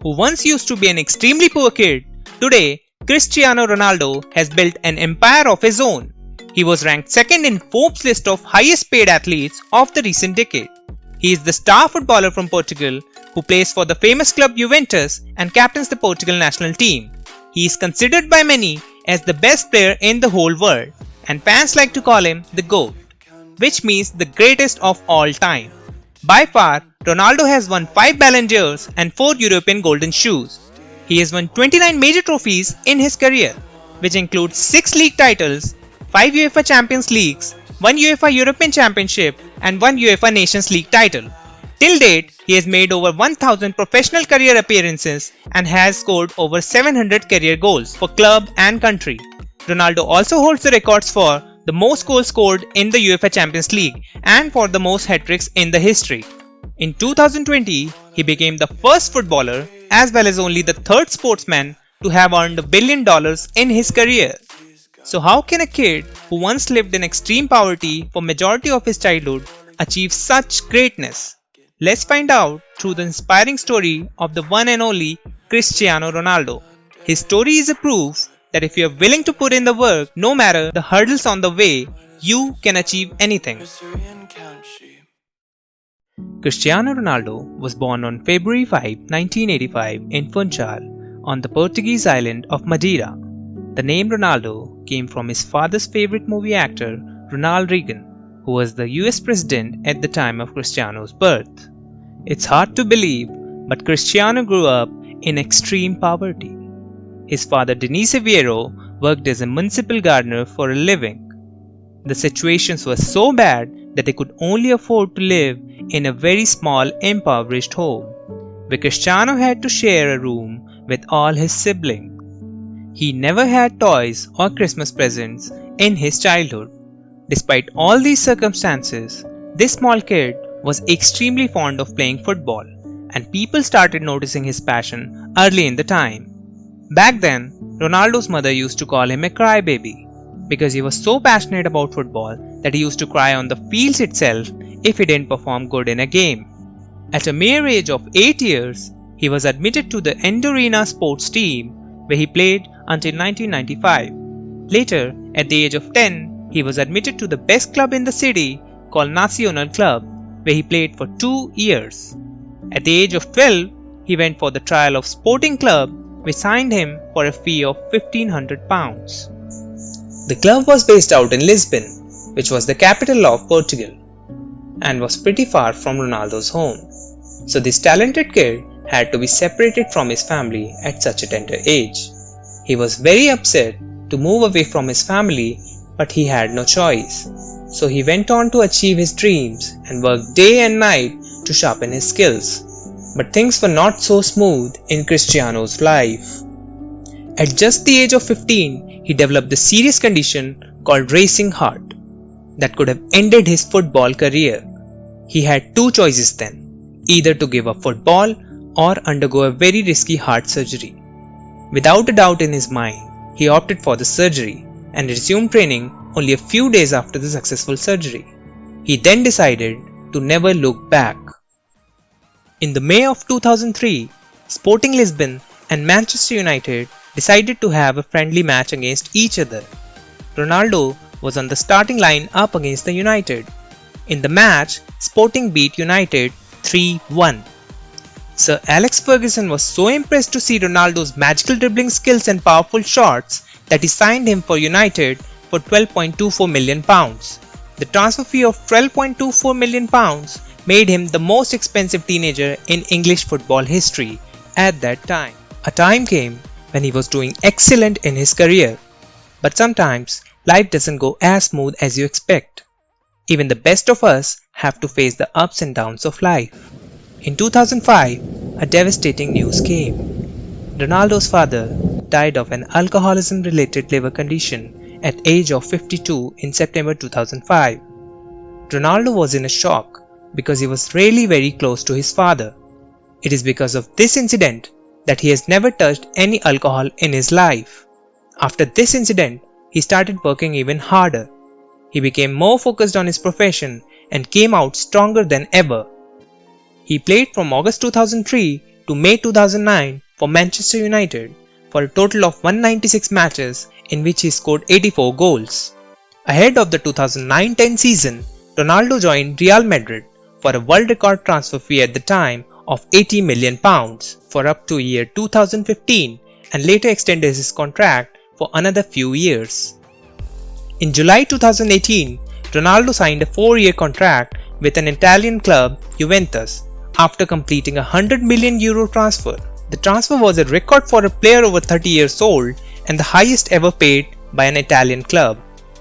who once used to be an extremely poor kid, today Cristiano Ronaldo has built an empire of his own. He was ranked second in Forbes' list of highest paid athletes of the recent decade. He is the star footballer from Portugal who plays for the famous club Juventus and captains the Portugal national team. He is considered by many as the best player in the whole world, and fans like to call him the GOAT, which means the greatest of all time. By far, Ronaldo has won 5 Ballon d'Ors and 4 European Golden Shoes. He has won 29 major trophies in his career, which includes 6 league titles, 5 UEFA Champions Leagues, 1 UEFA European Championship and 1 UEFA Nations League title. Till date, he has made over 1000 professional career appearances and has scored over 700 career goals for club and country. Ronaldo also holds the records for the most goals scored in the UEFA Champions League and for the most hat-tricks in the history. In 2020, he became the first footballer as well as only the third sportsman to have earned $1 billion in his career. So how can a kid who once lived in extreme poverty for majority of his childhood achieve such greatness? Let's find out through the inspiring story of the one and only Cristiano Ronaldo. His story is a proof that if you are willing to put in the work, no matter the hurdles on the way, you can achieve anything. Cristiano Ronaldo was born on February 5, 1985 in Funchal, on the Portuguese island of Madeira. The name Ronaldo came from his father's favorite movie actor, Ronald Reagan, who was the US president at the time of Cristiano's birth. It's hard to believe, but Cristiano grew up in extreme poverty. His father Denis Severo worked as a municipal gardener for a living. The situations were so bad that they could only afford to live in a very small impoverished home, where Cristiano had to share a room with all his siblings. He never had toys or Christmas presents in his childhood. Despite all these circumstances, this small kid was extremely fond of playing football, and people started noticing his passion early in the time. Back then, Ronaldo's mother used to call him a crybaby because he was so passionate about football that he used to cry on the fields itself if he didn't perform good in a game. At a mere age of 8 years, he was admitted to the Andorrina sports team where he played until 1995. Later, at the age of 10, he was admitted to the best club in the city called Nacional Club, where he played for 2 years. At the age of 12, he went for the trial of Sporting Club, which signed him for a fee of £1,500. The club was based out in Lisbon, which was the capital of Portugal, and was pretty far from Ronaldo's home. So this talented kid had to be separated from his family at such a tender age. He was very upset to move away from his family, but he had no choice. So he went on to achieve his dreams and worked day and night to sharpen his skills. But things were not so smooth in Cristiano's life. At just the age of 15, he developed a serious condition called racing heart that could have ended his football career. He had 2 choices then, either to give up football or undergo a very risky heart surgery. Without a doubt in his mind, he opted for the surgery and resumed training only a few days after the successful surgery. He then decided to never look back. In the May of 2003, Sporting Lisbon and Manchester United decided to have a friendly match against each other. Ronaldo was on the starting line up against the United. In the match, Sporting beat United 3-1. Sir Alex Ferguson was so impressed to see Ronaldo's magical dribbling skills and powerful shots that he signed him for United for £12.24 million. The transfer fee of £12.24 million made him the most expensive teenager in English football history at that time. A time came when he was doing excellent in his career. But sometimes life doesn't go as smooth as you expect. Even the best of us have to face the ups and downs of life. In 2005, a devastating news came. Ronaldo's father died of an alcoholism-related liver condition at age of 52 in September 2005. Ronaldo was in a shock because he was really very close to his father. It is because of this incident that he has never touched any alcohol in his life. After this incident, he started working even harder. He became more focused on his profession and came out stronger than ever. He played from August 2003 to May 2009 for Manchester United for a total of 196 matches in which he scored 84 goals. Ahead of the 2009-10 season, Ronaldo joined Real Madrid for a world record transfer fee at the time of £80 million for up to year 2015 and later extended his contract for another few years. In July 2018, Ronaldo signed a 4-year contract with an Italian club, Juventus, after completing a €100 million transfer. The transfer was a record for a player over 30 years old and the highest ever paid by an Italian club.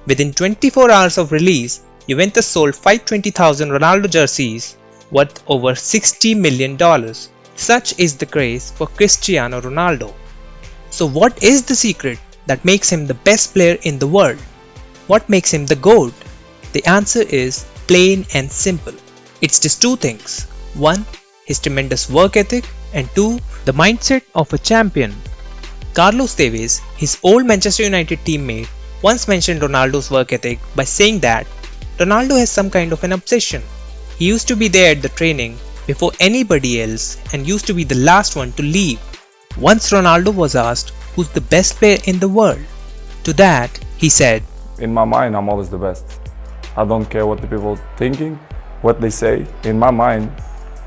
Within 24 hours of release, Juventus sold 520,000 Ronaldo jerseys worth over $60 million. Such is the craze for Cristiano Ronaldo. So what is the secret that makes him the best player in the world? What makes him the GOAT? The answer is plain and simple. It's just two things. 1. His tremendous work ethic, and 2. The mindset of a champion. Carlos Tevez, his old Manchester United teammate, once mentioned Ronaldo's work ethic by saying that Ronaldo has some kind of an obsession. He used to be there at the training before anybody else and used to be the last one to leave. Once Ronaldo was asked who's the best player in the world. To that, he said, "In my mind, I'm always the best. I don't care what the people thinking, what they say. In my mind,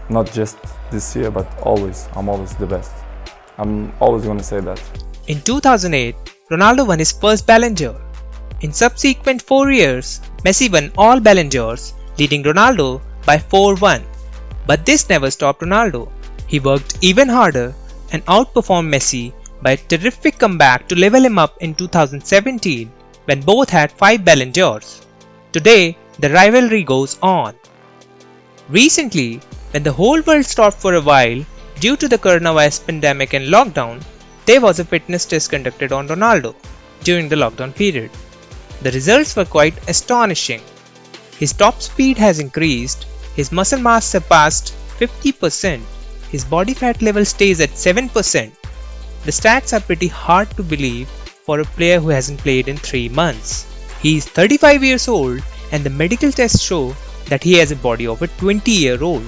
not just this year, but always, I'm always the best. I'm always going to say that." In 2008, Ronaldo won his first Ballon d'Or. In subsequent 4 years, Messi won all Ballon d'Ors, leading Ronaldo by 4-1. But this never stopped Ronaldo. He worked even harder and outperformed Messi by a terrific comeback to level him up in 2017 when both had 5 Ballon d'Ors. Today, the rivalry goes on. Recently, when the whole world stopped for a while due to the coronavirus pandemic and lockdown, there was a fitness test conducted on Ronaldo during the lockdown period. The results were quite astonishing. His top speed has increased, his muscle mass surpassed 50%, his body fat level stays at 7%. The stats are pretty hard to believe for a player who hasn't played in 3 months. He is 35 years old and the medical tests show that he has a body of a 20-year-old.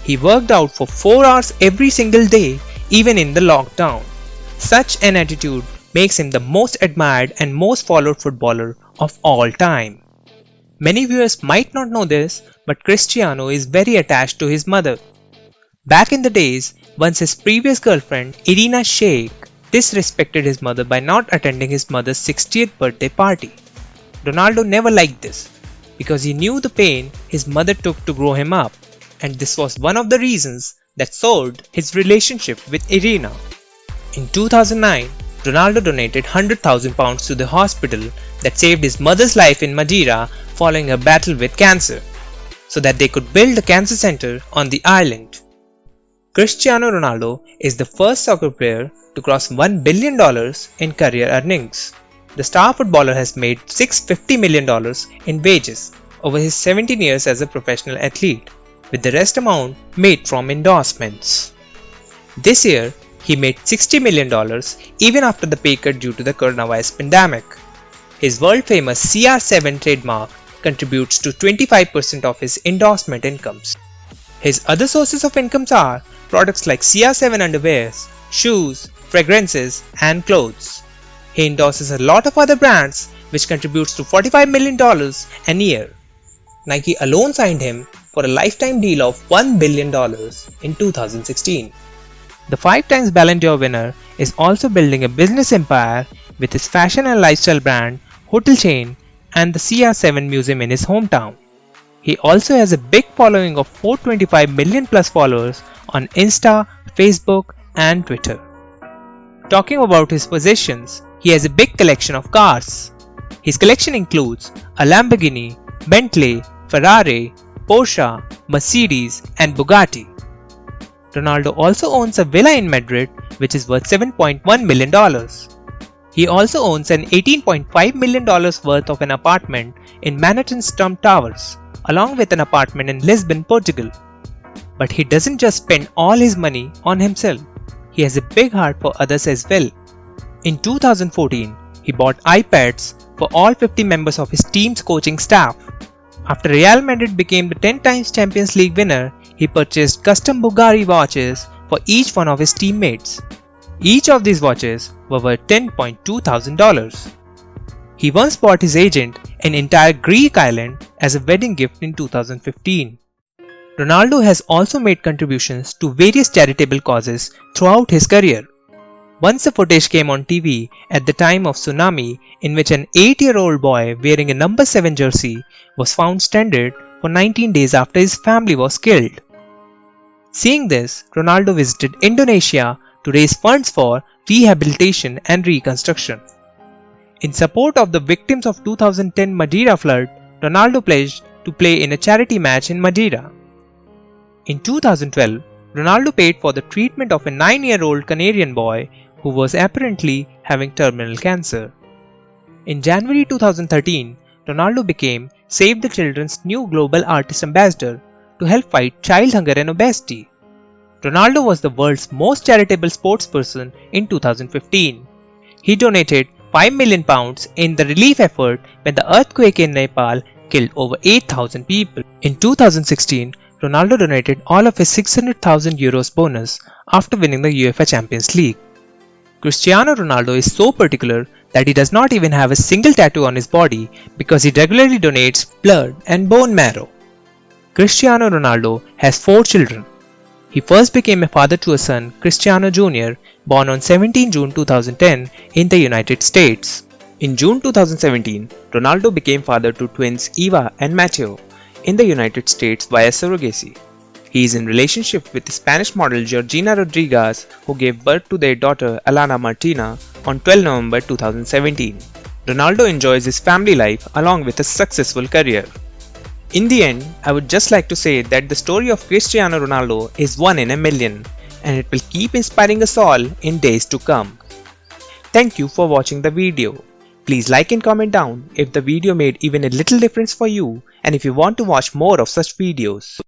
He worked out for 4 hours every single day, even in the lockdown. Such an attitude makes him the most admired and most followed footballer of all time. Many viewers might not know this, but Cristiano is very attached to his mother. Back in the days, once his previous girlfriend, Irina Shayk, disrespected his mother by not attending his mother's 60th birthday party. Ronaldo never liked this because he knew the pain his mother took to grow him up, and this was one of the reasons that soured his relationship with Irina. In 2009, Ronaldo donated £100,000 to the hospital that saved his mother's life in Madeira following her battle with cancer, so that they could build a cancer center on the island. Cristiano Ronaldo is the first soccer player to cross $1 billion in career earnings. The star footballer has made $650 million in wages over his 17 years as a professional athlete, with the rest amount made from endorsements. This year, he made $60 million even after the pay cut due to the coronavirus pandemic. His world-famous CR7 trademark contributes to 25% of his endorsement incomes. His other sources of incomes are products like CR7 underwears, shoes, fragrances, and clothes. He endorses a lot of other brands which contributes to $45 million a year. Nike alone signed him for a lifetime deal of $1 billion in 2016. The 5 times Ballon d'Or winner is also building a business empire with his fashion and lifestyle brand, hotel chain, and the CR7 museum in his hometown. He also has a big following of 425 million plus followers on Insta, Facebook, and Twitter. Talking about his possessions, he has a big collection of cars. His collection includes a Lamborghini, Bentley, Ferrari, Porsche, Mercedes, and Bugatti. Ronaldo also owns a villa in Madrid which is worth $7.1 million. He also owns an $18.5 million worth of an apartment in Manhattan's Trump Towers, along with an apartment in Lisbon, Portugal. But he doesn't just spend all his money on himself. He has a big heart for others as well. In 2014, he bought iPads for all 50 members of his team's coaching staff. After Real Madrid became the 10 times Champions League winner, he purchased custom Bulgari watches for each one of his teammates. Each of these watches were worth $10,200. He once bought his agent an entire Greek island as a wedding gift in 2015. Ronaldo has also made contributions to various charitable causes throughout his career. Once a footage came on TV at the time of tsunami in which an 8-year-old boy wearing a number 7 jersey was found stranded for 19 days after his family was killed. Seeing this, Ronaldo visited Indonesia to raise funds for rehabilitation and reconstruction. In support of the victims of 2010 Madeira flood, Ronaldo pledged to play in a charity match in Madeira. In 2012, Ronaldo paid for the treatment of a 9-year-old Canadian boy who was apparently having terminal cancer. In January 2013, Ronaldo became Save the Children's new global artist ambassador to help fight child hunger and obesity. Ronaldo was the world's most charitable sportsperson in 2015. He donated £5 million in the relief effort when the earthquake in Nepal killed over 8,000 people. In 2016, Ronaldo donated all of his €600,000 bonus after winning the UEFA Champions League. Cristiano Ronaldo is so particular that he does not even have a single tattoo on his body because he regularly donates blood and bone marrow. Cristiano Ronaldo has 4 children. He first became a father to a son, Cristiano Jr., born on 17 June 2010 in the United States. In June 2017, Ronaldo became father to twins Eva and Mateo in the United States via surrogacy. He is in relationship with Spanish model Georgina Rodriguez, who gave birth to their daughter Alana Martina on 12 November 2017. Ronaldo enjoys his family life along with a successful career. In the end, I would just like to say that the story of Cristiano Ronaldo is one in a million, and it will keep inspiring us all in days to come. Thank you for watching the video. Please like and comment down if the video made even a little difference for you and if you want to watch more of such videos.